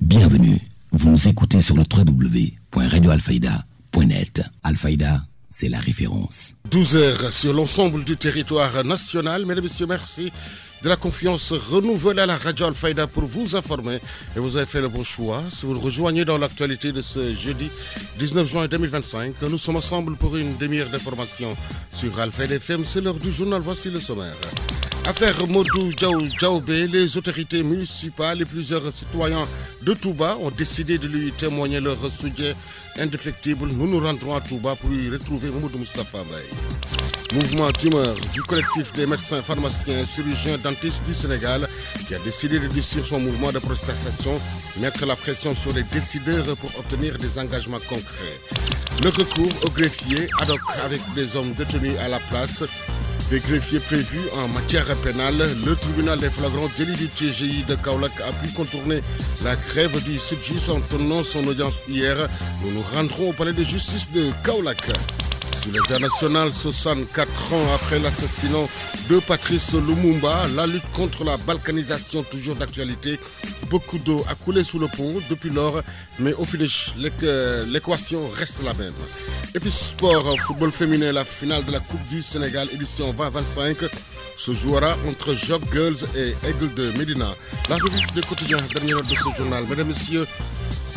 Bienvenue, vous nous écoutez sur le www.radioalfayda.net. Alfayda, c'est la référence. 12h sur l'ensemble du territoire national. Mesdames et messieurs, merci de la confiance renouvelée à la radio Alfayda pour vous informer. Et vous avez fait le bon choix. Si vous nous rejoignez dans l'actualité de ce jeudi 19 juin 2025, nous sommes ensemble pour une demi-heure d'information sur Alfayda FM. C'est l'heure du journal. Voici le sommaire. Affaire Modou Diaobé, les autorités municipales et plusieurs citoyens de Touba ont décidé de lui témoigner leur soutien indéfectible. Nous nous rendrons à Touba pour y retrouver Mamadou Moustapha Mbaye. Mouvement d'humeur du collectif des médecins, pharmaciens et chirurgiens dentistes du Sénégal qui a décidé de dissoudre son mouvement de protestation, mettre la pression sur les décideurs pour obtenir des engagements concrets. Le recours au greffier ad hoc avec des hommes détenus à la place des greffiers prévus en matière pénale, le tribunal des flagrants délits du TGI de Kaolack a pu contourner la grève du SYTJUST en tenant son audience hier. Nous nous rendrons au palais de justice de Kaolack. Sur l'international, 64 ans après l'assassinat de Patrice Lumumba, la lutte contre la balkanisation toujours d'actualité. Beaucoup d'eau a coulé sous le pont depuis lors, mais au finish, l'équation reste la même. Et puis sport, football féminin, la finale de la Coupe du Sénégal, édition 2025, se jouera entre Job Girls et Aigle de Médina. La revue des quotidiens, dernière de ce journal. Mesdames, Messieurs,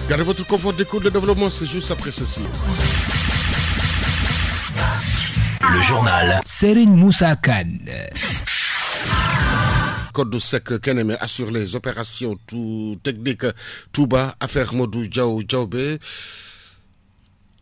gardez votre confort d'écoute, le développement, c'est juste après ceci. Le journal Serigne Moussa Kane. Code sec Keneme assure les opérations techniques Touba, affaire Modou Diaobé.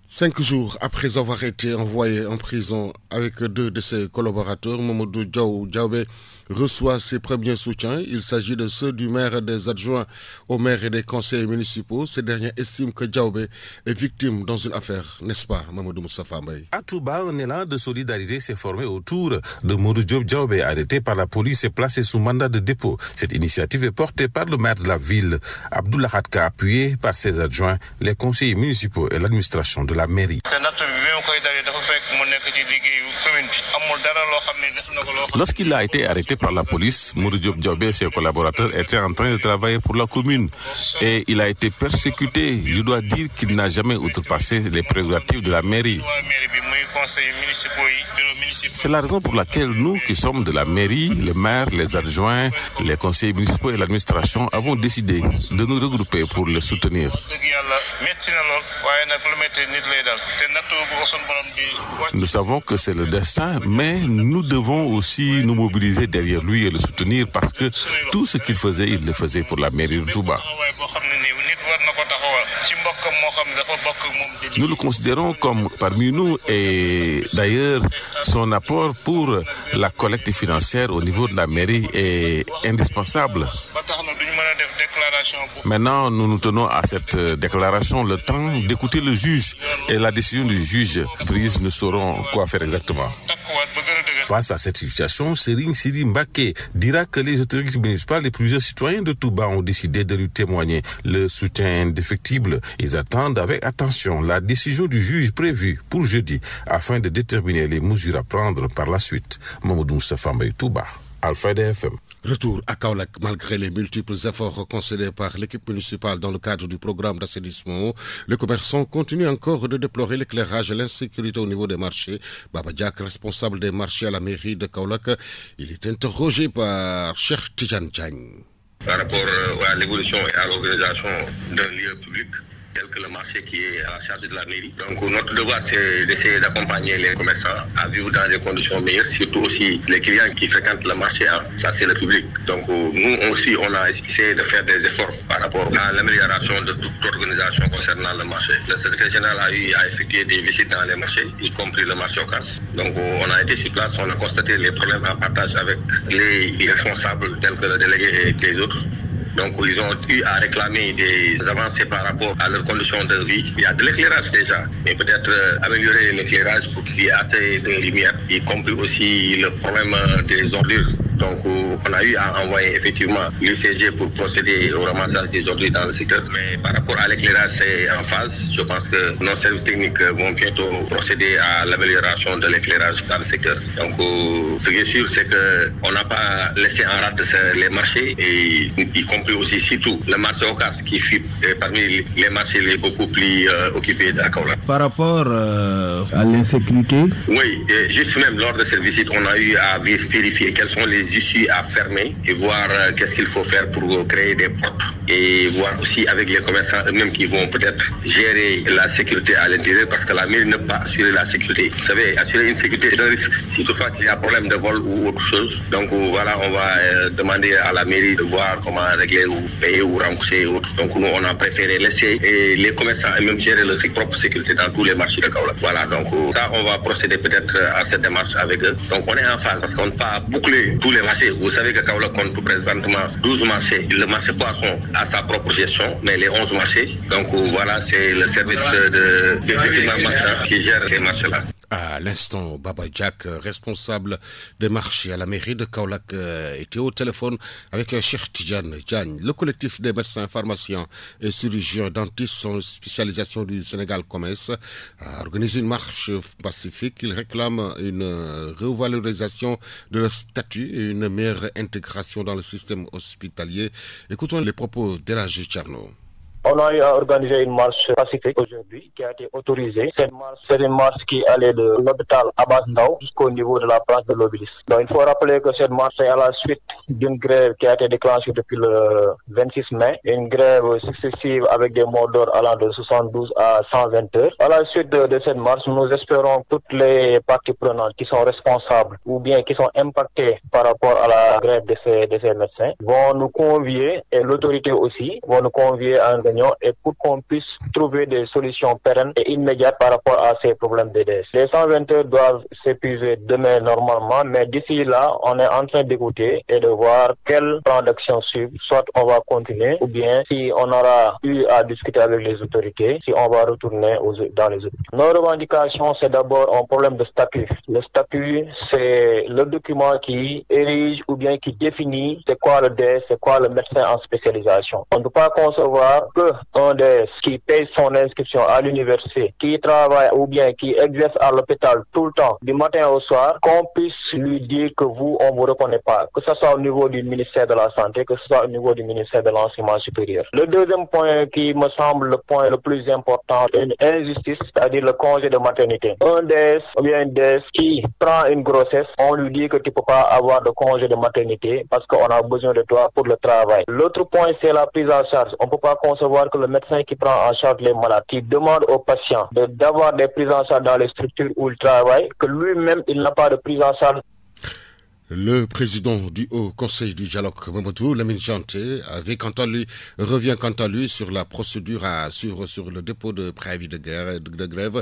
5 jours après avoir été envoyé en prison avec 2 de ses collaborateurs, Mamadou Diaobé reçoit ses premiers soutiens. Il s'agit de ceux du maire et des adjoints au maire et des conseillers municipaux. Ces derniers estiment que Diaobé est victime dans une affaire, n'est-ce pas, Mamadou Moustapha Mbaye? À Touba, un élan de solidarité s'est formé autour de Modou Diaobé, arrêté par la police et placé sous mandat de dépôt. Cette initiative est portée par le maire de la ville, Abdoulaye Hadka, appuyé par ses adjoints, les conseillers municipaux et l'administration de la mairie. Lorsqu'il a été arrêté par la police, Modou Diaobé et ses collaborateurs étaient en train de travailler pour la commune et il a été persécuté. Je dois dire qu'il n'a jamais outrepassé les prérogatives de la mairie. C'est la raison pour laquelle nous qui sommes de la mairie, le maire, les adjoints, les conseillers municipaux et l'administration avons décidé de nous regrouper pour le soutenir. Nous savons que c'est le destin, mais nous devons aussi nous mobiliser derrière lui et le soutenir parce que tout ce qu'il faisait, il le faisait pour la mairie de Touba. Nous le considérons comme parmi nous et d'ailleurs son apport pour la collecte financière au niveau de la mairie est indispensable. Maintenant, nous nous tenons à cette déclaration le temps d'écouter le juge et la décision du juge prise, nous saurons quoi faire exactement. Face à cette situation, Serigne Sidi Mbacké dira que les autorités municipales et plusieurs citoyens de Touba ont décidé de lui témoigner le soutien indéfectible. Ils attendent avec attention la décision du juge prévue pour jeudi afin de déterminer les mesures à prendre par la suite. Mamadou Moustapha Mbaye, Touba, Alfayda FM. Retour à Kaolack, malgré les multiples efforts concédés par l'équipe municipale dans le cadre du programme d'assainissement, les commerçants continuent encore de déplorer l'éclairage et l'insécurité au niveau des marchés. Baba Diak, responsable des marchés à la mairie de Kaolack, il est interrogé par Cheikh Tidiane Diagne. Par rapport à l'évolution et à l'organisation d'un lieu public, tel que le marché qui est à la charge de la mairie. Donc notre devoir c'est d'essayer d'accompagner les commerçants à vivre dans des conditions meilleures, surtout aussi les clients qui fréquentent le marché, ça c'est le public. Donc nous aussi on a essayé de faire des efforts par rapport à l'amélioration de toute organisation concernant le marché. Le secrétaire général a effectué des visites dans les marchés, y compris le marché au casse. Donc on a été sur place, on a constaté les problèmes en partage avec les responsables tels que le délégué et les autres. Donc ils ont eu à réclamer des avancées par rapport à leurs conditions de vie. Il y a de l'éclairage déjà, mais peut-être améliorer l'éclairage pour qu'il y ait assez de lumière, y compris aussi le problème des ordures. Donc on a eu à envoyer effectivement l'UCG pour procéder au ramassage des ordures dans le secteur. Mais par rapport à l'éclairage, c'est en phase. Je pense que nos services techniques vont bientôt procéder à l'amélioration de l'éclairage dans le secteur. Donc ce qui est sûr, c'est qu'on n'a pas laissé en rade les marchés, et y compris aussi surtout le marché Ocas qui fut parmi les marchés les beaucoup plus occupés de Kaolack. Par rapport à l'insécurité? Oui, juste même lors de cette visite, on a eu à vérifier quelles sont les issues à fermer et voir qu'est-ce qu'il faut faire pour créer des portes, et voir aussi avec les commerçants eux-mêmes qui vont peut-être gérer la sécurité à l'intérieur, parce que la mairie ne peut pas assurer la sécurité. Vous savez, assurer une sécurité, c'est un risque. Si toutefois il y a problème de vol ou autre chose, donc voilà, on va demander à la mairie de voir comment régler ou payer ou rembourser. Donc nous, on a préféré laisser les commerçants eux-mêmes gérer leur propre sécurité dans tous les marchés de Kaolack. Voilà, donc ça, on va procéder peut-être à cette démarche avec eux. Donc on est en phase parce qu'on ne peut pas boucler tous les marchés. Vous savez que Kaolack compte présentement 12 marchés. Le marché poisson a sa propre gestion, mais les 11 marchés, donc voilà, c'est le service de qui gère ces marchés-là. À l'instant, Baba Jack, responsable des marchés à la mairie de Kaolack, était au téléphone avec Cheikh Tidiane Diagne. Le collectif des médecins, pharmaciens et chirurgiens dentistes en spécialisation du Sénégal Commerce a organisé une marche pacifique. Ils réclament une revalorisation de leur statut et une meilleure intégration dans le système hospitalier. Écoutons les propos d'Elhadji Thierno. On a eu à organiser une marche pacifique aujourd'hui qui a été autorisée. Cette marche, c'est une marche qui allait de l'hôpital Abass Ndao jusqu'au niveau de la place de l'Obélisque. Donc il faut rappeler que cette marche est à la suite d'une grève qui a été déclenchée depuis le 26 mai. Une grève successive avec des mots d'ordre allant de 72 à 120 heures. À la suite de cette marche, nous espérons que toutes les parties prenantes qui sont responsables ou bien qui sont impactées par rapport à la grève de ces médecins vont nous convier, et l'autorité aussi, vont nous convier à un et pour qu'on puisse trouver des solutions pérennes et immédiates par rapport à ces problèmes d'EDS. Les 120 heures doivent s'épuiser demain normalement, mais d'ici là, on est en train d'écouter et de voir quel plan d'action suivre. Soit on va continuer, ou bien si on aura eu à discuter avec les autorités, si on va retourner dans les hôpitaux. Nos revendications, c'est d'abord un problème de statut. Le statut, c'est le document qui érige ou bien qui définit c'est quoi le DS, c'est quoi le médecin en spécialisation. On ne peut pas concevoir un DS qui paye son inscription à l'université, qui travaille ou bien qui exerce à l'hôpital tout le temps, du matin au soir, qu'on puisse lui dire que vous, on ne vous reconnaît pas, que ce soit au niveau du ministère de la Santé, que ce soit au niveau du ministère de l'Enseignement supérieur. Le deuxième point qui me semble le point le plus important, c'est une injustice, c'est-à-dire le congé de maternité. Un DS ou bien une DS qui prend une grossesse, on lui dit que tu ne peux pas avoir de congé de maternité parce qu'on a besoin de toi pour le travail. L'autre point, c'est la prise en charge. On ne peut pas concevoir que le médecin qui prend en charge les malades, qui demande aux patients d'avoir des prises en charge dans les structures où il travaille, que lui-même, il n'a pas de prise en charge. Le président du Haut Conseil du dialogue, Mamadou Lamine Janté, revient quant à lui sur la procédure à suivre sur le dépôt de préavis de grève.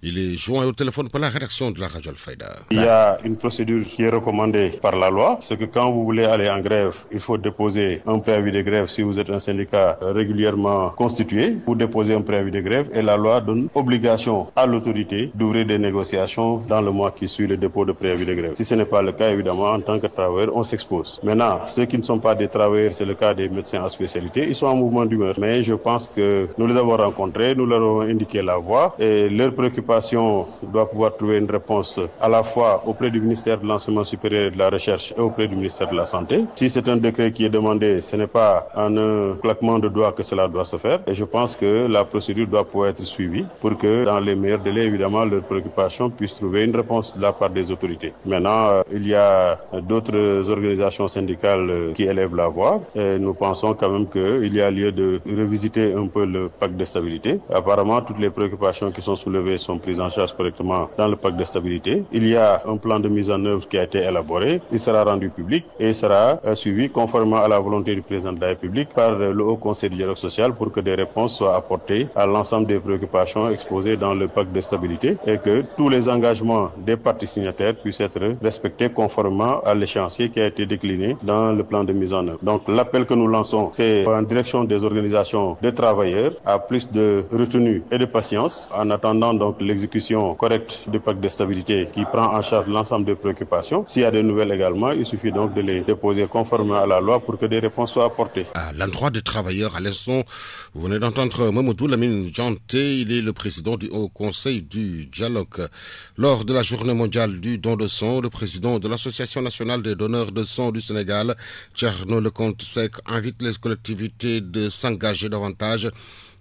Il est joint au téléphone par la rédaction de la Radio Al-Fayda. Il y a une procédure qui est recommandée par la loi. C'est que quand vous voulez aller en grève, il faut déposer un préavis de grève si vous êtes un syndicat régulièrement constitué. Vous déposez un préavis de grève et la loi donne obligation à l'autorité d'ouvrir des négociations dans le mois qui suit le dépôt de préavis de grève. Si ce n'est pas le cas, évidemment, en tant que travailleur, on s'expose. Maintenant, ceux qui ne sont pas des travailleurs, c'est le cas des médecins en spécialité, ils sont en mouvement d'humeur. Mais je pense que nous les avons rencontrés, nous leur avons indiqué la voie et leurs préoccupations doivent pouvoir trouver une réponse à la fois auprès du ministère de l'Enseignement supérieur et de la Recherche et auprès du ministère de la Santé. Si c'est un décret qui est demandé, ce n'est pas en un claquement de doigts que cela doit se faire. Et je pense que la procédure doit pouvoir être suivie pour que dans les meilleurs délais, évidemment, leurs préoccupations puissent trouver une réponse de la part des autorités. Maintenant, il y a d'autres organisations syndicales qui élèvent la voix. Et nous pensons quand même qu'il y a lieu de revisiter un peu le pacte de stabilité. Apparemment, toutes les préoccupations qui sont soulevées sont prises en charge correctement dans le pacte de stabilité. Il y a un plan de mise en œuvre qui a été élaboré. Il sera rendu public et sera suivi conformément à la volonté du président de la République par le Haut Conseil du dialogue social pour que des réponses soient apportées à l'ensemble des préoccupations exposées dans le pacte de stabilité et que tous les engagements des parties signataires puissent être respectés conformément conformément à l'échéancier qui a été décliné dans le plan de mise en œuvre. Donc l'appel que nous lançons, c'est en direction des organisations de travailleurs à plus de retenue et de patience en attendant donc l'exécution correcte du pacte de stabilité qui prend en charge l'ensemble des préoccupations. S'il y a des nouvelles également, il suffit donc de les déposer conformément à la loi pour que des réponses soient apportées. À l'endroit des travailleurs, à l'instant, vous venez d'entendre Mamadou Lamine Djanté, il est le président du Haut Conseil du dialogue. Lors de la journée mondiale du don de sang, le président de l'Association nationale des donneurs de sang du Sénégal, Thierno Lecompte Seck, invite les collectivités de s'engager davantage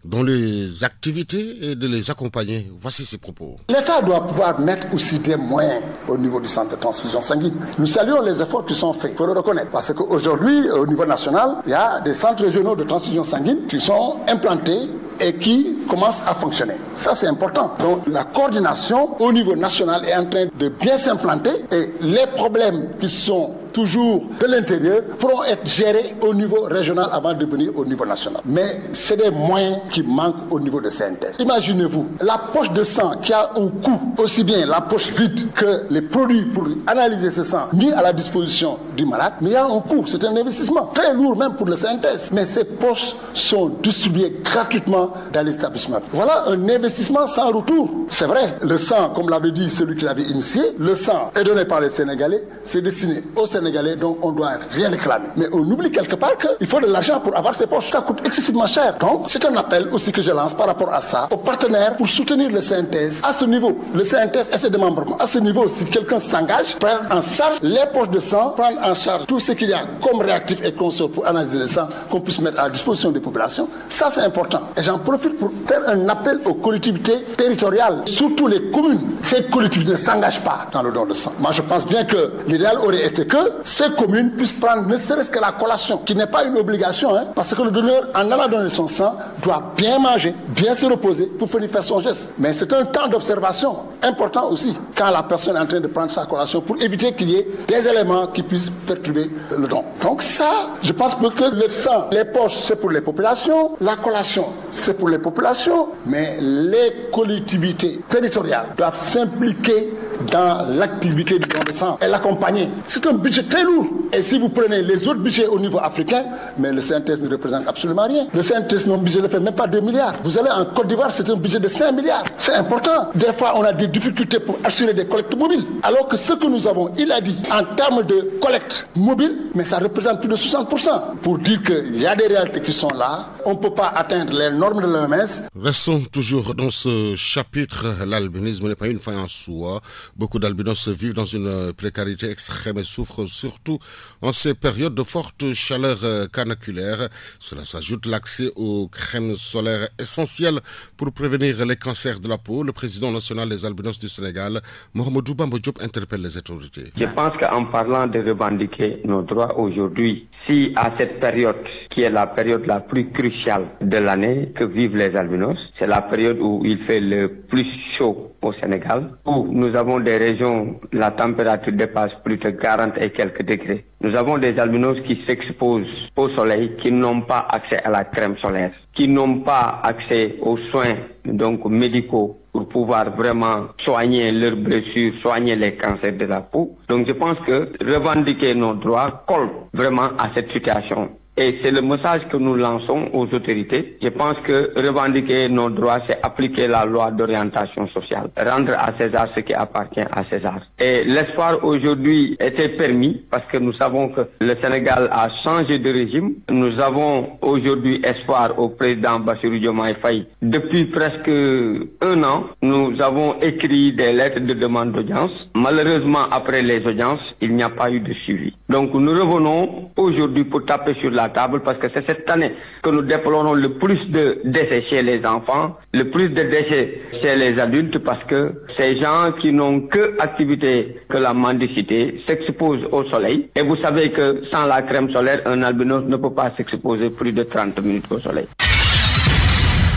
dans les activités et de les accompagner. Voici ses propos. L'État doit pouvoir mettre aussi des moyens au niveau du centre de transfusion sanguine. Nous saluons les efforts qui sont faits, il faut le reconnaître, parce qu'aujourd'hui, au niveau national, il y a des centres régionaux de transfusion sanguine qui sont implantés et qui commencent à fonctionner. Ça, c'est important. Donc, la coordination au niveau national est en train de bien s'implanter et les problèmes qui sont toujours de l'intérieur pourront être gérés au niveau régional avant de venir au niveau national. Mais c'est des moyens qui manquent au niveau de CNTS. Imaginez-vous, la poche de sang qui a un coût, aussi bien la poche vide que les produits pour analyser ce sang mis à la disposition du malade, mais il y a un coût, c'est un investissement très lourd même pour le CNTS. Mais ces poches sont distribuées gratuitement dans les établissements. Voilà un investissement sans retour. C'est vrai, le sang, comme l'avait dit celui qui l'avait initié, le sang est donné par les Sénégalais, c'est destiné aux Sénégalais, donc on doit rien réclamer. Mais on oublie quelque part qu'il faut de l'argent pour avoir ces poches. Ça coûte excessivement cher. Donc c'est un appel aussi que je lance par rapport à ça, aux partenaires pour soutenir le CNTS. À ce niveau, le CNTS et ses démembrements. À ce niveau, si quelqu'un s'engage, prendre en charge les poches de sang, prendre en charge tout ce qu'il y a comme réactif et consort pour analyser le sang, qu'on puisse mettre à disposition des populations, ça c'est important. Et j'en profite pour faire un appel aux collectivités territoriales, surtout les communes. Ces collectivités ne s'engagent pas dans le don de sang. Moi je pense bien que l'idéal aurait été que ces communes puissent prendre ne serait-ce que la collation, qui n'est pas une obligation, parce que le donneur, en allant donner son sang, doit bien manger, bien se reposer pour venir faire son geste. Mais c'est un temps d'observation important aussi, quand la personne est en train de prendre sa collation, pour éviter qu'il y ait des éléments qui puissent perturber le don. Donc ça, je pense que le sang, les poches, c'est pour les populations, la collation, c'est pour les populations, mais les collectivités territoriales doivent s'impliquer dans l'activité du don de sang et l'accompagner. C'est un budget très lourd. Et si vous prenez les autres budgets au niveau africain, mais le CNTS ne représente absolument rien. Le CNTS, non budget ne fait même pas 2 milliards. Vous allez en Côte d'Ivoire, c'est un budget de 5 milliards. C'est important. Des fois, on a des difficultés pour assurer des collectes mobiles. Alors que ce que nous avons, il a dit, en termes de collecte mobile, mais ça représente plus de 60%. Pour dire qu'il y a des réalités qui sont là, on ne peut pas atteindre les normes de l'OMS. Restons toujours dans ce chapitre. L'albinisme n'est pas une fin en soi. Beaucoup d'albinos vivent dans une précarité extrême et souffrent surtout en ces périodes de forte chaleur caniculaire. Cela s'ajoute l'accès aux crèmes solaires essentielles pour prévenir les cancers de la peau. Le président national des albinos du Sénégal, Mohamedou Bamba Diop, interpelle les autorités. Je pense qu'en parlant de revendiquer nos droits aujourd'hui, si à cette période, qui est la période la plus cruciale de l'année que vivent les albinos, c'est la période où il fait le plus chaud au Sénégal, où nous avons des régions, la température dépasse plus de 40 et quelques degrés. Nous avons des albinos qui s'exposent au soleil, qui n'ont pas accès à la crème solaire, qui n'ont pas accès aux soins donc médicaux pour pouvoir vraiment soigner leurs blessures, soigner les cancers de la peau. Donc je pense que revendiquer nos droits colle vraiment à cette situation. Et c'est le message que nous lançons aux autorités. Je pense que revendiquer nos droits, c'est appliquer la loi d'orientation sociale. Rendre à César ce qui appartient à César. Et l'espoir aujourd'hui était permis parce que nous savons que le Sénégal a changé de régime. Nous avons aujourd'hui espoir au président Bassirou Diomaye Faye. Depuis presque 1 an, nous avons écrit des lettres de demande d'audience. Malheureusement, après les audiences, il n'y a pas eu de suivi. Donc nous revenons aujourd'hui pour taper sur la table parce que c'est cette année que nous déplorons le plus de décès chez les enfants, le plus de décès chez les adultes parce que ces gens qui n'ont que activité que la mendicité s'exposent au soleil. Et vous savez que sans la crème solaire, un albinos ne peut pas s'exposer plus de 30 minutes au soleil.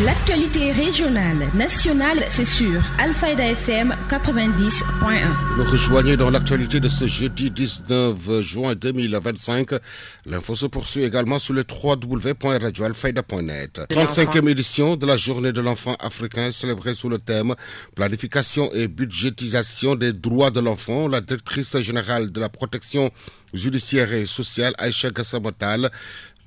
L'actualité régionale, nationale, c'est sur Al-Fayda FM 90.1. Nous rejoignez dans l'actualité de ce jeudi 19 juin 2025. L'info se poursuit également sur le www.radioalfayda.net. 35e édition de la Journée de l'enfant africain célébrée sous le thème planification et budgétisation des droits de l'enfant. La directrice générale de la protection judiciaire et sociale, Aïcha Gassamotal,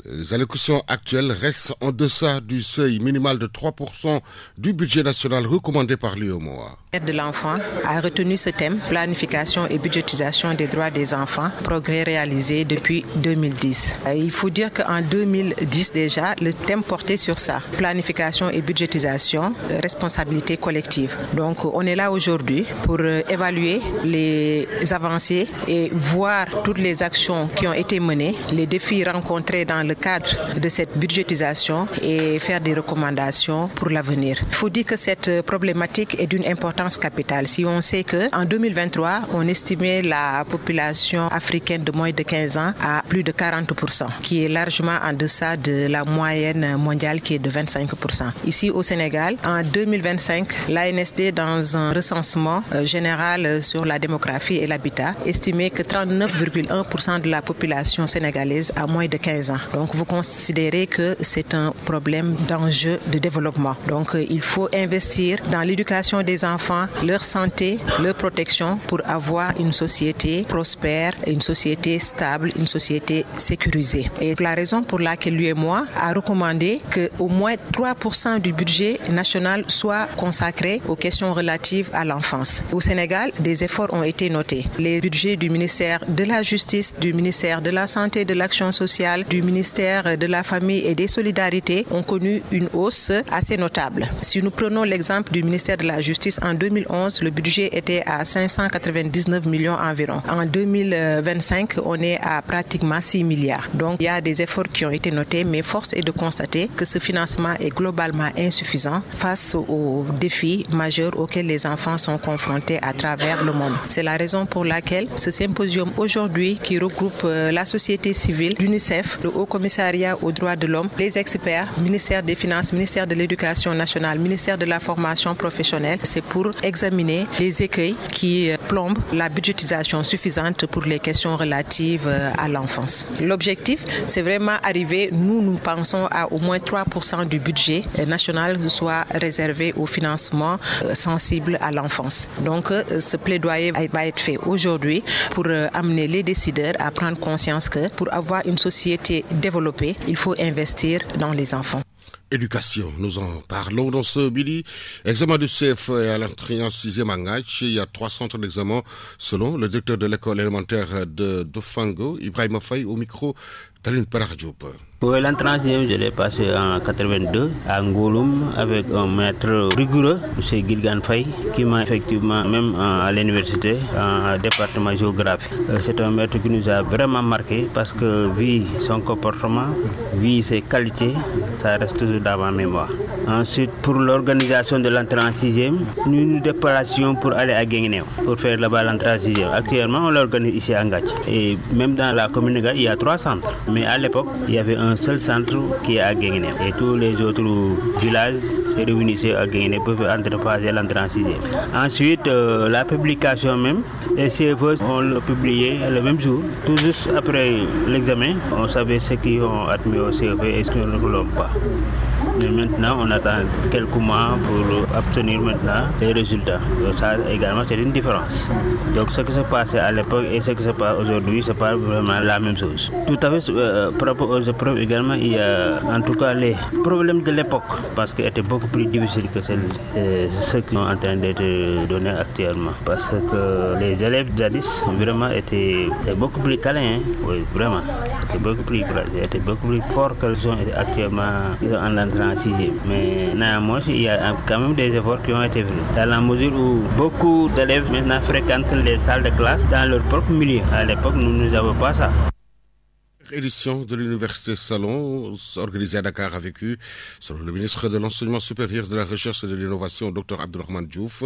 les allocations actuelles restent en deçà du seuil minimal de 3% du budget national recommandé par l'UEMOA. De l'enfant a retenu ce thème, planification et budgétisation des droits des enfants, progrès réalisé depuis 2010. Il faut dire qu'en 2010 déjà, le thème portait sur ça, planification et budgétisation, responsabilité collective. Donc on est là aujourd'hui pour évaluer les avancées et voir toutes les actions qui ont été menées, les défis rencontrés dans le cadre de cette budgétisation et faire des recommandations pour l'avenir. Il faut dire que cette problématique est d'une importance capitale. Si on sait qu'en 2023, on estimait la population africaine de moins de 15 ans à plus de 40%, qui est largement en deçà de la moyenne mondiale qui est de 25%. Ici au Sénégal, en 2025, l'ANSD, dans un recensement général sur la démographie et l'habitat, estimait que 39,1% de la population sénégalaise a moins de 15 ans. Donc vous considérez que c'est un problème d'enjeu de développement. Donc il faut investir dans l'éducation des enfants, leur santé, leur protection pour avoir une société prospère, une société stable, une société sécurisée. Et la raison pour laquelle l'UEMOA a recommandé qu'au moins 3% du budget national soit consacré aux questions relatives à l'enfance. Au Sénégal, des efforts ont été notés. Les budgets du ministère de la Justice, du ministère de la Santé, de l'Action sociale, du ministère de la Famille et des Solidarités ont connu une hausse assez notable. Si nous prenons l'exemple du ministère de la Justice, en 2011, le budget était à 599 millions environ. En 2025, on est à pratiquement 6 milliards. Donc, il y a des efforts qui ont été notés, mais force est de constater que ce financement est globalement insuffisant face aux défis majeurs auxquels les enfants sont confrontés à travers le monde. C'est la raison pour laquelle ce symposium aujourd'hui, qui regroupe la société civile, l'UNICEF, le Haut Commissariat aux droits de l'homme, les experts, ministère des Finances, ministère de l'Éducation nationale, ministère de la formation professionnelle, c'est pour examiner les écueils qui plombent la budgétisation suffisante pour les questions relatives à l'enfance. L'objectif, c'est vraiment arriver, nous pensons à au moins 3% du budget national soit réservé au financement sensible à l'enfance. Donc ce plaidoyer va être fait aujourd'hui pour amener les décideurs à prendre conscience que pour avoir une société développée, il faut investir dans les enfants. Éducation, nous en parlons dans ce midi. Examen du CFE à l'entrée en 6e en Ngaïch. Il y a 3 centres d'examen selon le directeur de l'école élémentaire de Dofango, Ibrahim Faye, au micro d'Aline Paradjoup. Pour l'entrée en 6e, je l'ai passé en 82 à Ngouloum avec un maître rigoureux, M. Gilgan Faye, qui m'a effectivement, même à l'université, en département géographie. C'est un maître qui nous a vraiment marqué parce que, vu son comportement, vu ses qualités, ça reste toujours dans ma mémoire. Ensuite, pour l'organisation de l'entrée en 6e, nous nous déplacions pour aller à Guinguinéo, pour faire là-bas l'entrée en 6e. Actuellement, on l'organise ici à Ngaïch. Et même dans la commune, il y a 3 centres. Mais à l'époque, il y avait un seul centre qui est à Guinguinéo. Et tous les autres villages se réunissaient à Guinguinéo pour entrepasser l'entrée en 6e. Ensuite, la publication même, les CFE, on l'a publié le même jour. Tout juste après l'examen, on savait ceux qui ont admis au CFE et ceux qui ne l'ont pas. Mais maintenant, on attend quelques mois pour obtenir maintenant les résultats. Donc ça également, c'est une différence. Donc ce qui se passait à l'époque et ce qui se passe aujourd'hui, ce n'est pas vraiment la même chose. Tout à fait, par rapport aux épreuves également, il y a en tout cas les problèmes de l'époque, parce qu'elles étaient beaucoup plus difficiles que ceux qui sont en train d'être donnés actuellement. Parce que les élèves jadis, vraiment, étaient beaucoup plus câlins. Hein? Oui, vraiment. Étaient beaucoup plus forts qu'elles sont actuellement en entrant en 6e. Mais néanmoins, il y a quand même des efforts qui ont été faits. Dans la mesure où beaucoup d'élèves maintenant fréquentent les salles de classe dans leur propre milieu. À l'époque, nous n'avons pas ça. Édition de l'Université Salon, organisée à Dakar, a vécu, selon le ministre de l'Enseignement supérieur, de la Recherche et de l'Innovation, Dr Abdourahmane Diouf,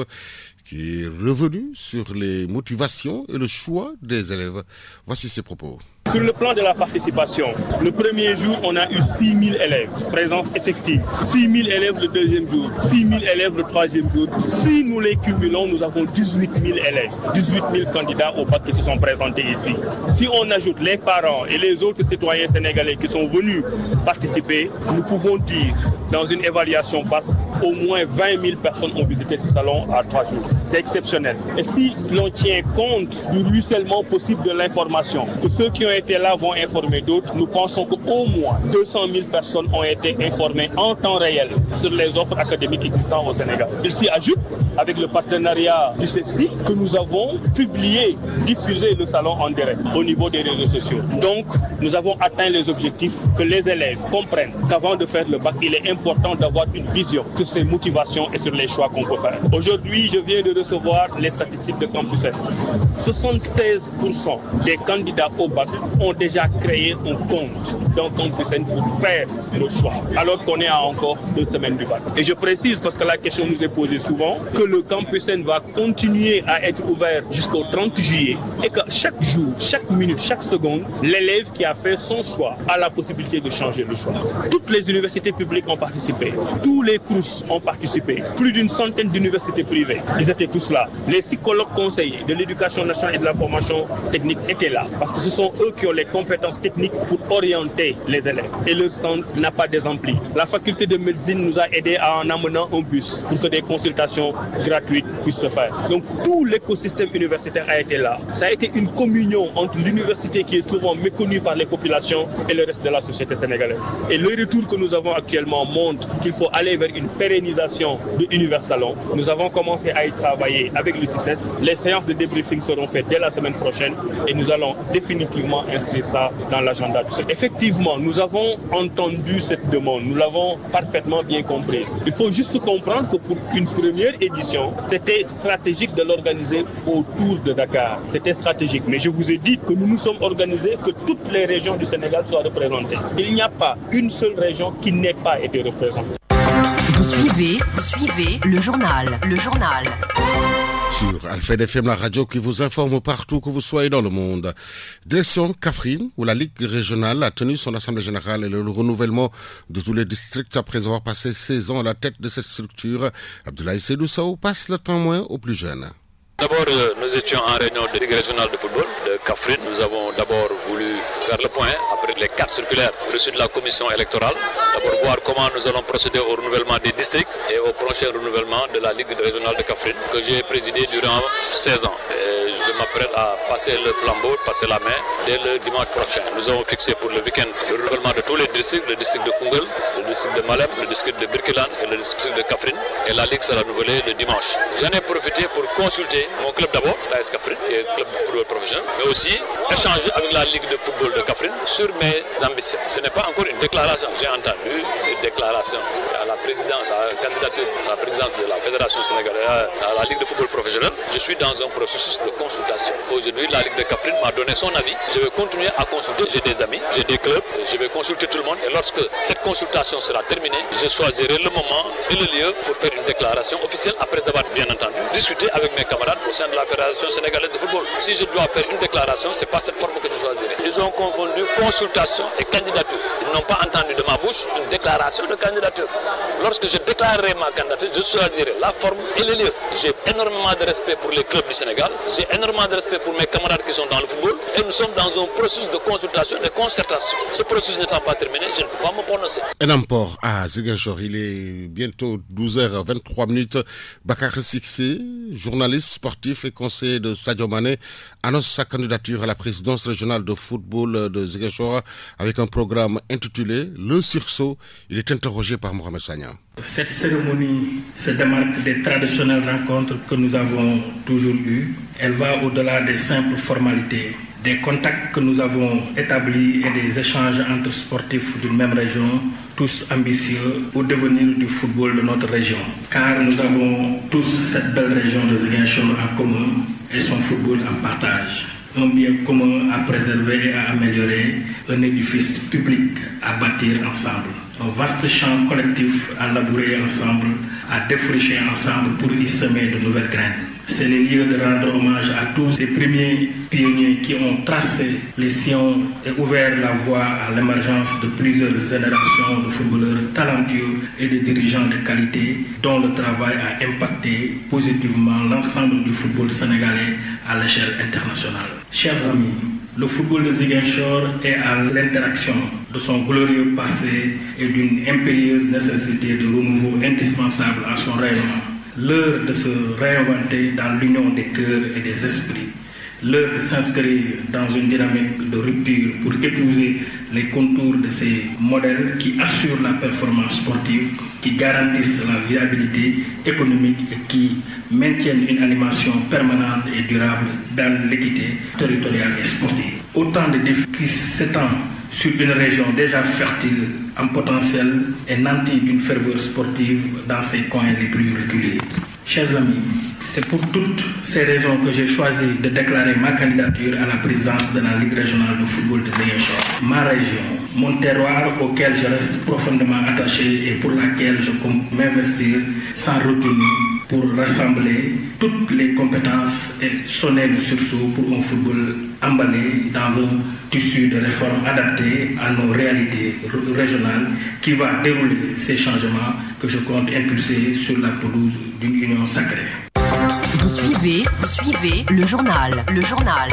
qui est revenu sur les motivations et le choix des élèves. Voici ses propos. Sur le plan de la participation, le premier jour, on a eu 6 000 élèves, présence effective. 6 000 élèves le deuxième jour, 6 000 élèves le troisième jour. Si nous les cumulons, nous avons 18 000 élèves, 18 000 candidats au bac qui se sont présentés ici. Si on ajoute les parents et les autres citoyens sénégalais qui sont venus participer, nous pouvons dire, dans une évaluation basse, au moins 20 000 personnes ont visité ce salon à 3 jours. C'est exceptionnel. Et si l'on tient compte du ruissellement possible de l'information, que ceux qui ont été là vont informer d'autres, nous pensons qu'au moins 200 000 personnes ont été informées en temps réel sur les offres académiques existantes au Sénégal. Il s'y ajoute, avec le partenariat du CESTI, que nous avons publié, diffusé le salon en direct au niveau des réseaux sociaux. Donc, nous avons atteint les objectifs, que les élèves comprennent qu'avant de faire le bac, il est important d'avoir une vision sur ses motivations et sur les choix qu'on peut faire. Aujourd'hui, je viens de recevoir les statistiques de Campus F. 76% des candidats au bac ont déjà créé un compte dans Campus F pour faire le choix, alors qu'on est à encore 2 semaines du bac. Et je précise, parce que la question nous est posée souvent, que le Campus N va continuer à être ouvert jusqu'au 30 juillet et que chaque jour, chaque minute, chaque seconde, l'élève qui a fait son choix a la possibilité de changer le choix. Toutes les universités publiques ont participé, tous les CROUS ont participé, plus d'une centaine d'universités privées, ils étaient tous là. Les psychologues conseillers de l'éducation nationale et de la formation technique étaient là, parce que ce sont eux qui ont les compétences techniques pour orienter les élèves. Et leur centre n'a pas désempli. La faculté de médecine nous a aidés en amenant un bus pour que des consultations gratuites puissent se faire. Donc tout l'écosystème universitaire a été là. Ça a été une communion entre l'université qui est souvent méconnue par les populations et le reste de la société sénégalaise. Et le retour que nous avons actuellement montre qu'il faut aller vers une pérennisation de Universalon. Nous avons commencé à y travailler avec le CICES. Les séances de débriefing seront faites dès la semaine prochaine et nous allons définitivement inscrire ça dans l'agenda. Effectivement, nous avons entendu cette demande, nous l'avons parfaitement bien comprise. Il faut juste comprendre que pour une première édition, c'était stratégique de l'organiser autour de Dakar. C'était stratégique, mais je vous ai dit que nous nous sommes organisés, que toutes les régions du Sénégal soient représentées. Il n'y a pas une seule région qui n'ait pas été représentée. Vous suivez le journal. Sur Alfayda FM, la radio qui vous informe partout que vous soyez dans le monde. Direction Kaffrine, où la Ligue régionale a tenu son assemblée générale et le renouvellement de tous les districts après avoir passé 16 ans à la tête de cette structure. Abdoulaye Seydou Sow passe le témoin aux plus jeunes. D'abord, nous étions en réunion de Ligue régionale de football de Kaffrine. Nous avons d'abord voulu faire le point après les 4 circulaires reçues de la commission électorale. D'abord voir comment nous allons procéder au renouvellement des districts et au prochain renouvellement de la Ligue régionale de Kaffrine que j'ai présidé durant 16 ans. Et je m'apprête à passer le flambeau, passer la main dès le dimanche prochain. Nous avons fixé pour le week-end le renouvellement de tous les districts, le district de Koungheul, le district de Malem, le district de Birkelane et le district de Kaffrine. Et la Ligue sera renouvelée le dimanche. J'en ai profité pour consulter mon club d'abord, l'AS Kaffrine, qui est un club de football professionnel, mais aussi échanger avec la Ligue de football de Kaffrine sur mes ambitions. Ce n'est pas encore une déclaration. J'ai entendu une déclaration à la présidence, à la candidature à la présidence de la Fédération sénégalaise à la Ligue de football professionnel. Je suis dans un processus de consultation. Aujourd'hui, la Ligue de Kaffrine m'a donné son avis. Je vais continuer à consulter. J'ai des amis, j'ai des clubs. Je vais consulter tout le monde. Et lorsque cette consultation sera terminée, je choisirai le moment et le lieu pour faire une déclaration officielle après avoir bien entendu discuté avec mes camarades au sein de la Fédération sénégalaise de football. Si je dois faire une déclaration, ce n'est pas cette forme que je choisirai. Ils ont confondu consultation et candidature. Ils n'ont pas entendu de ma bouche une déclaration de candidature. Lorsque je déclarerai ma candidature, je choisirai la forme et le lieu. J'ai énormément de respect pour les clubs du Sénégal. J'ai énormément de respect pour mes camarades qui sont dans le football. Et nous sommes dans un processus de consultation et de concertation. Ce processus n'étant pas terminé, je ne peux pas me prononcer. Enampor à Ziguinchor, il est bientôt 12h23. Bakar Sixé, journaliste sportif et conseiller de Sadio Mané, annonce sa candidature à la présidence régionale de football de Ziguinchor avec un programme intitulé Le Sursaut. Il est interrogé par Mohamed Sagna. Cette cérémonie se démarque des traditionnelles rencontres que nous avons toujours eues. Elle va au-delà des simples formalités, des contacts que nous avons établis et des échanges entre sportifs d'une même région, tous ambitieux au devenir du football de notre région. Car nous avons tous cette belle région de Ziguinchor en commun et son football en partage. Un bien commun à préserver et à améliorer, un édifice public à bâtir ensemble. un vaste champ collectif à labourer ensemble, à défricher ensemble pour y semer de nouvelles graines. C'est le lieu de rendre hommage à tous ces premiers pionniers qui ont tracé les sillons et ouvert la voie à l'émergence de plusieurs générations de footballeurs talentueux et de dirigeants de qualité dont le travail a impacté positivement l'ensemble du football sénégalais à l'échelle internationale. Chers amis, le football de Ziguinchor est à l'interaction de son glorieux passé et d'une impérieuse nécessité de renouveau indispensable à son rayonnement. L'heure de se réinventer dans l'union des cœurs et des esprits. L'heure de s'inscrire dans une dynamique de rupture pour épouser les contours de ces modèles qui assurent la performance sportive, qui garantissent la viabilité économique et qui maintiennent une animation permanente et durable dans l'équité territoriale et sportive. Autant de défis qui s'étendent sur une région déjà fertile en potentiel et nantie d'une ferveur sportive dans ses coins les plus reculés. Chers amis, c'est pour toutes ces raisons que j'ai choisi de déclarer ma candidature à la présidence de la Ligue régionale de football de Ziguinchor. Ma région, mon terroir auquel je reste profondément attaché et pour laquelle je compte m'investir sans retenue pour rassembler toutes les compétences et sonner le sursaut pour un football emballé dans un tissu de réformes adapté à nos réalités régionales qui va dérouler ces changements que je compte impulser sur la pelouse d'une union sacrée. Vous suivez le journal.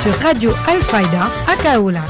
Sur Radio Al-Fayda à Kaolack.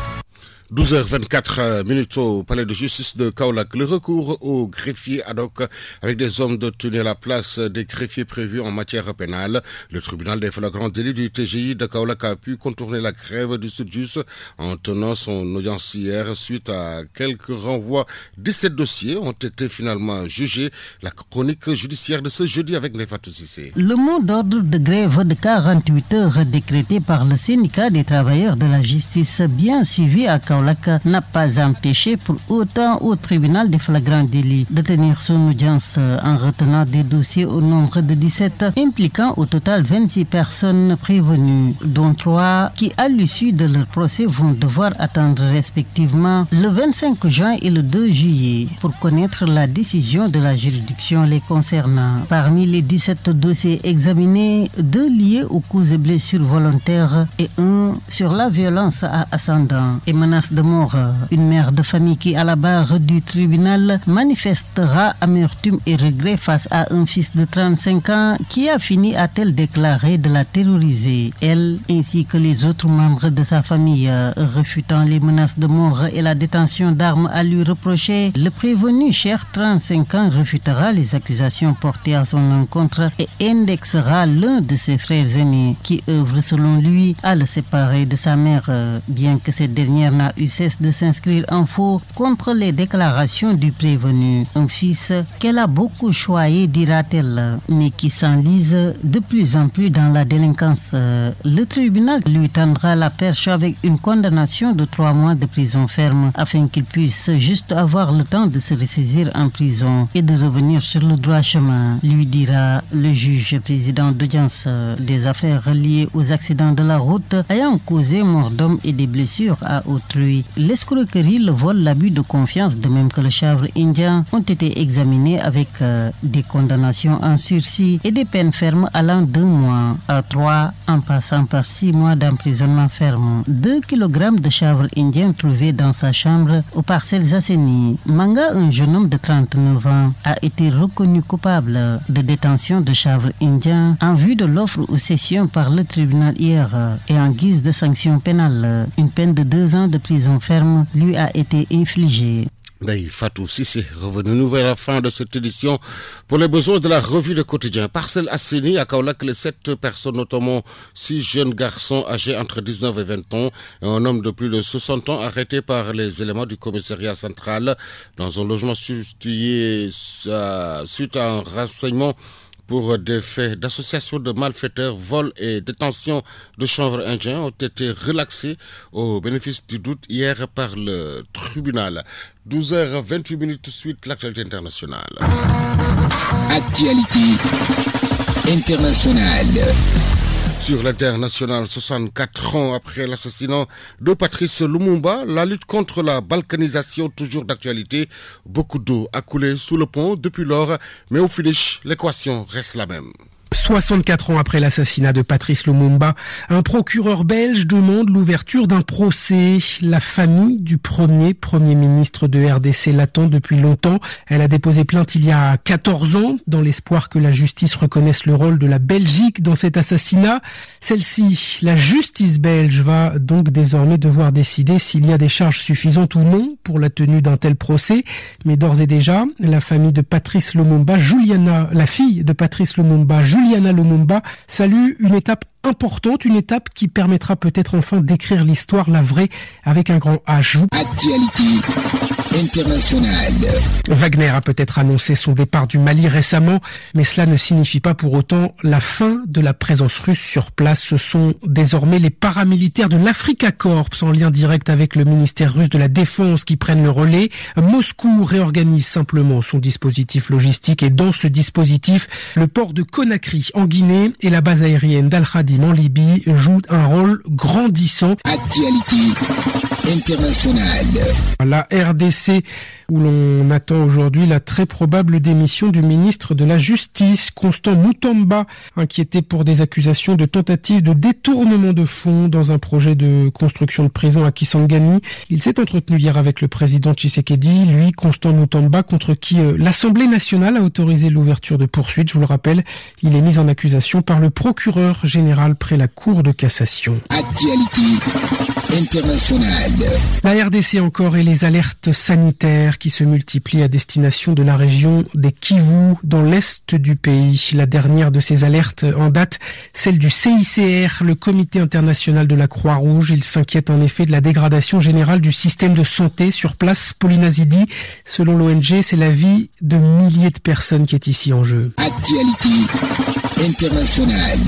12h24 au palais de justice de Kaolack. Le recours au greffier ad hoc avec des hommes de tenir la place des greffiers prévus en matière pénale. Le tribunal des flagrants délits du TGI de Kaolack a pu contourner la grève du Sud-Jus en tenant son audience hier suite à quelques renvois. 17 dossiers ont été finalement jugés. La chronique judiciaire de ce jeudi avec Nefatou Sissé. Le mot d'ordre de grève de 48 heures décrété par le syndicat des travailleurs de la justice bien suivi à Kaolack n'a pas empêché pour autant au tribunal des flagrants délits de tenir son audience en retenant des dossiers au nombre de 17 impliquant au total 26 personnes prévenues, dont 3 qui à l'issue de leur procès vont devoir attendre respectivement le 25 juin et le 2 juillet pour connaître la décision de la juridiction les concernant. Parmi les 17 dossiers examinés, 2 liés aux coups et blessures volontaires et 1 sur la violence à ascendant et menace de mort. Une mère de famille qui à la barre du tribunal manifestera amertume et regret face à un fils de 35 ans qui a fini, a-t-elle déclaré, de la terroriser. Elle ainsi que les autres membres de sa famille refutant les menaces de mort et la détention d'armes à lui reprocher. Le prévenu, cher 35 ans, refutera les accusations portées à son encontre et indexera l'un de ses frères aînés qui œuvre selon lui à le séparer de sa mère, bien que cette dernière n'a eu cesse de s'inscrire en faux contre les déclarations du prévenu. Un fils qu'elle a beaucoup choyé, dira-t-elle, mais qui s'enlise de plus en plus dans la délinquance. Le tribunal lui tendra la perche avec une condamnation de 3 mois de prison ferme afin qu'il puisse juste avoir le temps de se ressaisir en prison et de revenir sur le droit chemin, lui dira le juge président d'audience des affaires liées aux accidents de la route ayant causé mort d'hommes et des blessures à autrui. L'escroquerie, le vol, l'abus de confiance, de même que le chanvre indien, ont été examinés avec des condamnations en sursis et des peines fermes allant d'1 mois à 3 en passant par 6 mois d'emprisonnement ferme. 2 kg de chanvre indien trouvés dans sa chambre aux Parcelles Assainies. Manga, un jeune homme de 39 ans, a été reconnu coupable de détention de chanvre indien en vue de l'offre aux sessions par le tribunal hier et en guise de sanction pénale. Une peine de 2 ans de prison ferme lui a été infligée. Fatou Sissé, revenu à la fin de cette édition pour les besoins de la revue de quotidien. Parcelles Assainies à Kaolack, les 7 personnes, notamment 6 jeunes garçons âgés entre 19 et 20 ans et un homme de plus de 60 ans arrêté par les éléments du commissariat central dans un logement situé suite à un renseignement pour des faits d'association de malfaiteurs, vol et détention de chanvre indien ont été relaxés au bénéfice du doute hier par le tribunal. 12h28 suite l'actualité internationale. Actualité internationale. Sur l'international, 64 ans après l'assassinat de Patrice Lumumba, la lutte contre la balkanisation toujours d'actualité. Beaucoup d'eau a coulé sous le pont depuis lors, mais au finish, l'équation reste la même. 64 ans après l'assassinat de Patrice Lumumba, un procureur belge demande l'ouverture d'un procès. La famille du premier ministre de RDC l'attend depuis longtemps. Elle a déposé plainte il y a 14 ans dans l'espoir que la justice reconnaisse le rôle de la Belgique dans cet assassinat. Celle-ci, la justice belge, va donc désormais devoir décider s'il y a des charges suffisantes ou non pour la tenue d'un tel procès. Mais d'ores et déjà, la famille de Patrice Lumumba, la fille de Patrice Lumumba, Juliana Lumumba, salue une étape importante, une étape qui permettra peut-être enfin d'écrire l'histoire, la vraie, avec un grand H. Actualité internationale. Wagner a peut-être annoncé son départ du Mali récemment, mais cela ne signifie pas pour autant la fin de la présence russe sur place. Ce sont désormais les paramilitaires de l'Africa Corps, en lien direct avec le ministère russe de la Défense, qui prennent le relais. Moscou réorganise simplement son dispositif logistique et dans ce dispositif, le port de Conakry en Guinée et la base aérienne d'Al-Khadim en Libye jouent un rôle grandissant. Actualité internationale. La RDC, où l'on attend aujourd'hui la très probable démission du ministre de la Justice, Constant Mutamba, inquiété pour des accusations de tentative de détournement de fonds dans un projet de construction de prison à Kisangani. Il s'est entretenu hier avec le président Tshisekedi, lui, Constant Mutamba, contre qui l'Assemblée nationale a autorisé l'ouverture de poursuites. Je vous le rappelle, il est mis en accusation par le procureur général près la Cour de cassation. Actualité internationale. La RDC encore et les alertes sanitaires qui se multiplient à destination de la région des Kivu dans l'est du pays. La dernière de ces alertes en date, celle du CICR, le Comité international de la Croix-Rouge. Il s'inquiète en effet de la dégradation générale du système de santé sur place. Pauline Azidi, selon l'ONG, c'est la vie de milliers de personnes qui est ici en jeu. Actualité internationale.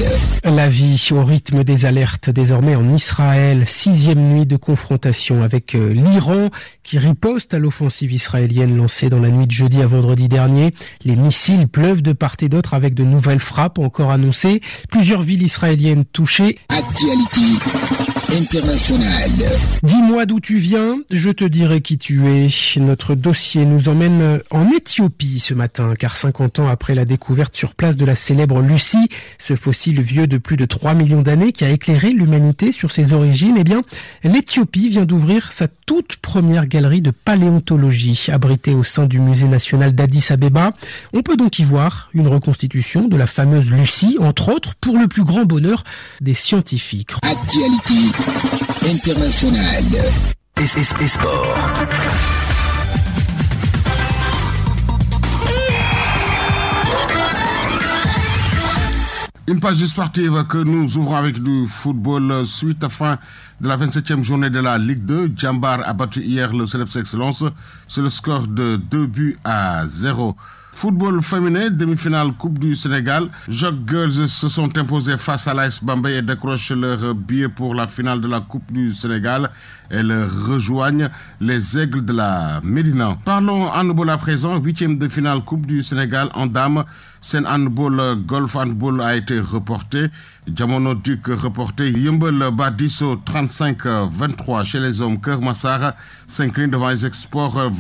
La vie au rythme des alertes désormais en Israël. 6e nuit de confrontation avec l'Iran qui riposte à l'offensive israélienne lancée dans la nuit de jeudi à vendredi dernier. Les missiles pleuvent de part et d'autre avec de nouvelles frappes encore annoncées. Plusieurs villes israéliennes touchées. Actualité internationale. Dis-moi d'où tu viens, je te dirai qui tu es. Notre dossier nous emmène en Éthiopie ce matin, car 50 ans après la découverte sur place de la célèbre Lucie, ce fossile vieux de plus de 3 millions d'années qui a éclairé l'humanité sur ses origines, eh bien, l'Éthiopie vient d'ouvrir sa toute première galerie de paléontologie, abritée au sein du musée national d'Addis Abeba. On peut donc y voir une reconstitution de la fameuse Lucie, entre autres, pour le plus grand bonheur des scientifiques. Actualité internationale. Et sport. Une page sportive que nous ouvrons avec du football suite à fin de la 27e journée de la Ligue 2. Djambar a battu hier le Céleps Excellence sur le score de 2-0. Football féminin, demi-finale Coupe du Sénégal. Jock Girls se sont imposées face à l'AS Bambey et décrochent leur billet pour la finale de la Coupe du Sénégal. Elles rejoignent les Aigles de la Médina. Parlons handball à présent. 8e de finale Coupe du Sénégal en dames. Sen handball, golf handball a été reporté. Diamono Duc reporté. Yumbel Badiso 35-23 chez les hommes. Keur Massar s'incline devant les Exports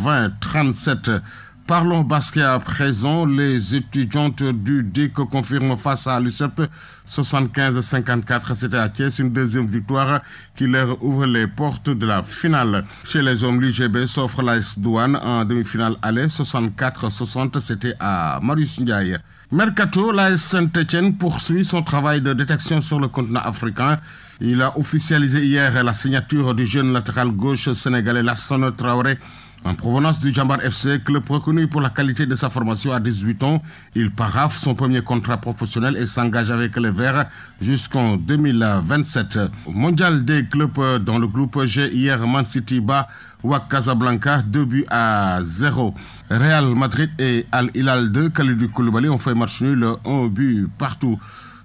20-37. Parlons basket à présent. Les étudiantes du DIC confirment face à l'UCEP 75-54. C'était à Thiès, une deuxième victoire qui leur ouvre les portes de la finale. Chez les hommes, l'UGB s'offre l'AS Douane en demi-finale aller 64-60. C'était à Marius Ndiaye. Mercato, l'AS Saint-Etienne poursuit son travail de détection sur le continent africain. Il a officialisé hier la signature du jeune latéral gauche sénégalais Lassana Traoré en provenance du Djambar FC, club reconnu pour la qualité de sa formation à 18 ans. Il paraphe son premier contrat professionnel et s'engage avec les Verts jusqu'en 2027. Mondial des clubs dans le groupe G, hier Man City bat Wak Casablanca 2-0. Real Madrid et Al Hilal de Kalidou Koulibaly ont fait match nul 1 but partout.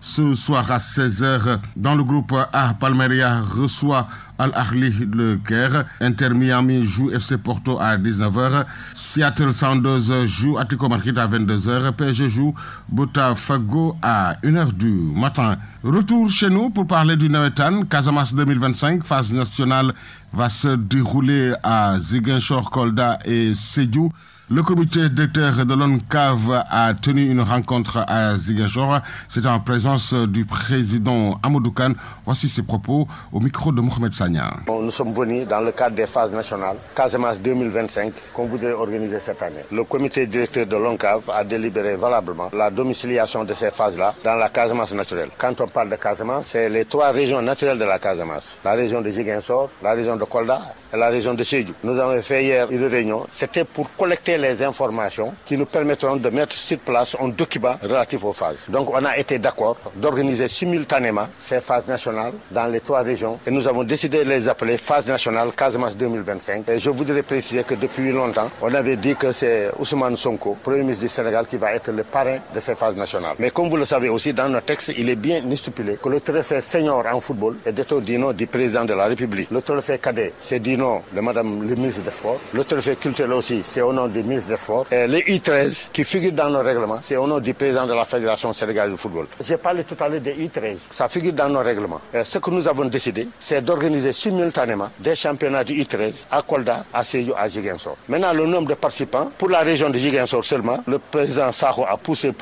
Ce soir à 16h, dans le groupe A, Palmeiras reçoit Al-Ahli le Caire. Inter Miami joue FC Porto à 19h. Seattle Sounders joue Atlético Madrid à 22h. PSG joue Botafogo à 1h du matin. Retour chez nous pour parler du Nawetan. Casamance 2025, phase nationale, va se dérouler à Ziguinchor, Kolda et Sédhiou. Le comité directeur de l'ONCAV a tenu une rencontre à Ziguinchor. C'était en présence du président Amadou Kane. Voici ses propos au micro de Mohamed Sagna. Nous sommes venus dans le cadre des phases nationales Casamance 2025 qu'on voudrait organiser cette année. Le comité directeur de l'ONCAV a délibéré valablement la domiciliation de ces phases-là dans la Casamance naturelle. Quand on parle de Casamance, c'est les 3 régions naturelles de la Casamance. La région de Ziguinchor, la région de Kolda et la région de Sédhiou. Nous avons fait hier une réunion. C'était pour collecter les informations qui nous permettront de mettre sur place un document relatif aux phases. Donc on a été d'accord d'organiser simultanément ces phases nationales dans les 3 régions et nous avons décidé de les appeler phases nationales Casamance 2025. Et je voudrais préciser que depuis longtemps, on avait dit que c'est Ousmane Sonko, Premier ministre du Sénégal, qui va être le parrain de ces phases nationales. Mais comme vous le savez aussi, dans nos textes, il est bien stipulé que le trophée senior en football est du nom du président de la République. Le trophée cadet, c'est du nom de Madame le ministre des Sports. Le trophée culturel aussi, c'est au nom du ministre des Sports. Et les I13 qui figurent dans nos règlements, c'est au nom du président de la Fédération sénégalaise de football. J'ai parlé tout à l'heure des I13. Ça figure dans nos règlements. Et ce que nous avons décidé, c'est d'organiser simultanément des championnats du I13 à Kolda, à Sédhiou, à Ziguinchor. Maintenant, le nombre de participants, pour la région de Ziguinchor seulement, le président Sakho a poussé.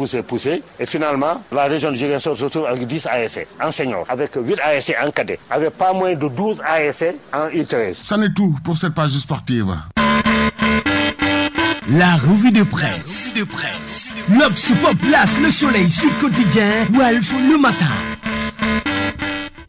Et finalement, la région de Ziguinchor se retrouve avec 10 ASC en senior, avec 8 ASC en cadet, avec pas moins de 12 ASC en I13. Ça n'est tout pour cette page sportive. La revue de presse. L'Obs place le soleil sur quotidien Walf le matin.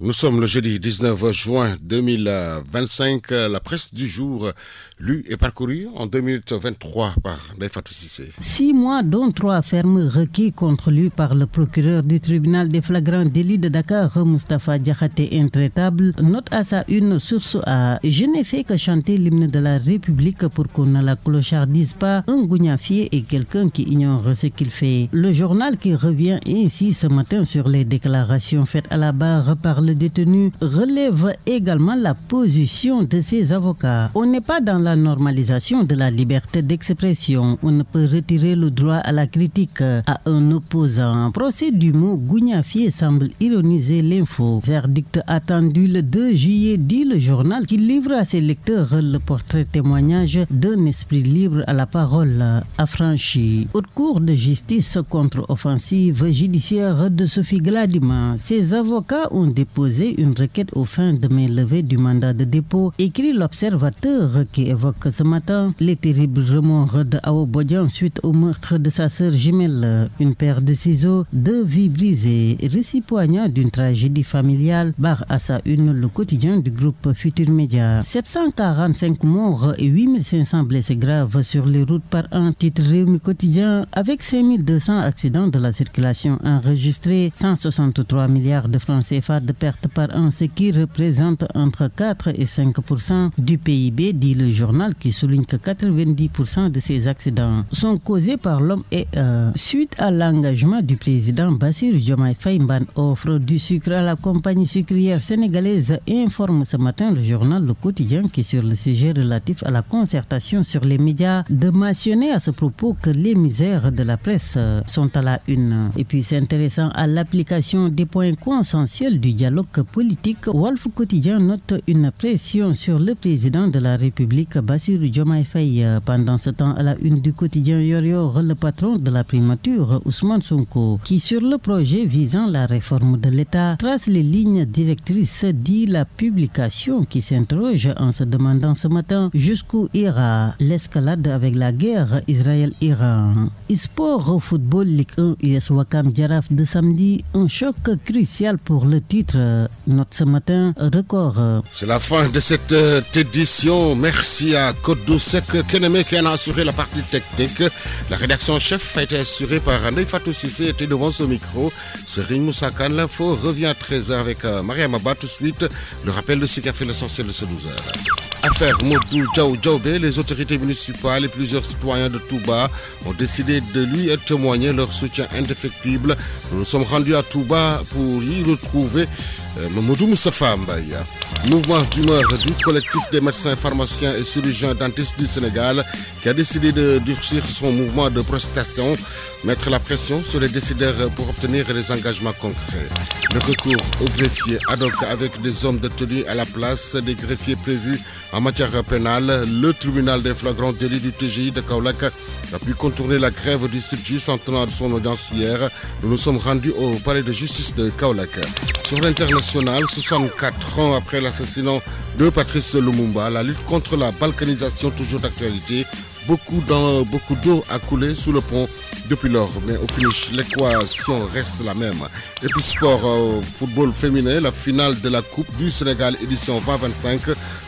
Nous sommes le jeudi 19 juin 2025. La presse du jour, lue et parcourue en 2 minutes 23 par Naifatou Sissé. 6 mois, dont 3 fermes requis contre lui par le procureur du tribunal des flagrants délits de Dakar, Moustapha Diakhaté intraitable, note à sa une source A. Je n'ai fait que chanter l'hymne de la République pour qu'on ne la clochardise pas. Un gougnafier est quelqu'un qui ignore ce qu'il fait. Le journal qui revient ainsi ce matin sur les déclarations faites à la barre par le détenu relève également la position de ses avocats. On n'est pas dans la normalisation de la liberté d'expression. On ne peut retirer le droit à la critique à un opposant. Procès du mot gougnafier semble ironiser l'info. Verdict attendu le 2 juillet, dit le journal qui livre à ses lecteurs le portrait témoignage d'un esprit libre à la parole affranchi. Haute cour de justice contre offensive judiciaire de Sophie Gladima. Ses avocats ont déposé une requête aux fins de mainlevée du mandat de dépôt, écrit l'Observateur qui évoque ce matin les terribles remords de Awo Bodian suite au meurtre de sa sœur jumelle. Une paire de ciseaux, 2 vies brisées, récit poignant d'une tragédie familiale, barre à sa une le quotidien du groupe Futur Média. 745 morts et 8500 blessés graves sur les routes par an, titre Réumi quotidien, avec 5200 accidents de la circulation enregistrés, 163 milliards de francs CFA de pertes par an, ce qui représente entre 4 et 5% du PIB, dit le journal qui souligne que 90% de ces accidents sont causés par l'homme et suite à l'engagement du président Bassirou Diomaye Faye, offre du sucre à la compagnie sucrière sénégalaise, informe ce matin le journal Le Quotidien qui sur le sujet relatif à la concertation sur les médias de mentionner à ce propos que les misères de la presse sont à la une. Et puis s'intéressant à l'application des points consensuels du dialogue politique, Walf Quotidien note une pression sur le président de la République Bassirou Diomaye Faye. Pendant ce temps, à la une du quotidien Yoor, le patron de la primature Ousmane Sonko, qui sur le projet visant la réforme de l'État trace les lignes directrices, dit la publication qui s'interroge en se demandant ce matin jusqu'où ira l'escalade avec la guerre Israël-Iran. Sport au football, Ligue 1 US Wakam Jaraaf de samedi, un choc crucial pour le titre note ce matin, record. C'est la fin de cette édition. Merci à Kodou Sek Keneme qui en a assuré la partie technique. La rédaction chef a été assurée par Ndeye Fatou Cissé, était devant ce micro. Serigne Moussa Kane. L'info revient à 13h avec Mariam Abba. Tout de suite, le rappel de ce qui a fait l'essentiel de ces 12h. Affaire Modou Djaoubé, les autorités municipales et plusieurs citoyens de Touba ont décidé de lui témoigner leur soutien indéfectible. Nous nous sommes rendus à Touba pour y retrouver Mamadou Moustapha Mbaye. Mouvement d'humeur du collectif des médecins, pharmaciens et chirurgiens dentistes du Sénégal qui a décidé de durcir son mouvement de protestation, mettre la pression sur les décideurs pour obtenir des engagements concrets. Le recours aux greffiers ad hoc avec des hommes de tenue à la place des greffiers prévus en matière pénale. Le tribunal des flagrants délits du TGI de Kaolack a pu contourner la grève du subjudice en tenant de son audience hier. Nous nous sommes rendus au palais de justice de Kaolack. Sur l'international, 64 ans après l'assassinat de Patrice Lumumba, la lutte contre la balkanisation toujours d'actualité. Beaucoup d'eau a coulé sous le pont depuis lors, mais au finish, l'équation reste la même. Et puis sport, football féminin, la finale de la Coupe du Sénégal édition 2025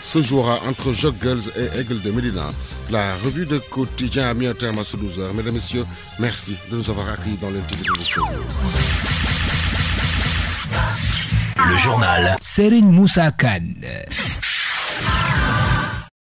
se jouera entre Jock Girls et Aigle de Médina. La revue de quotidien a mis un terme à ce 12h. Mesdames et messieurs, merci de nous avoir accueillis dans l'intégrité de show. Le journal Serigne Moussa Kane.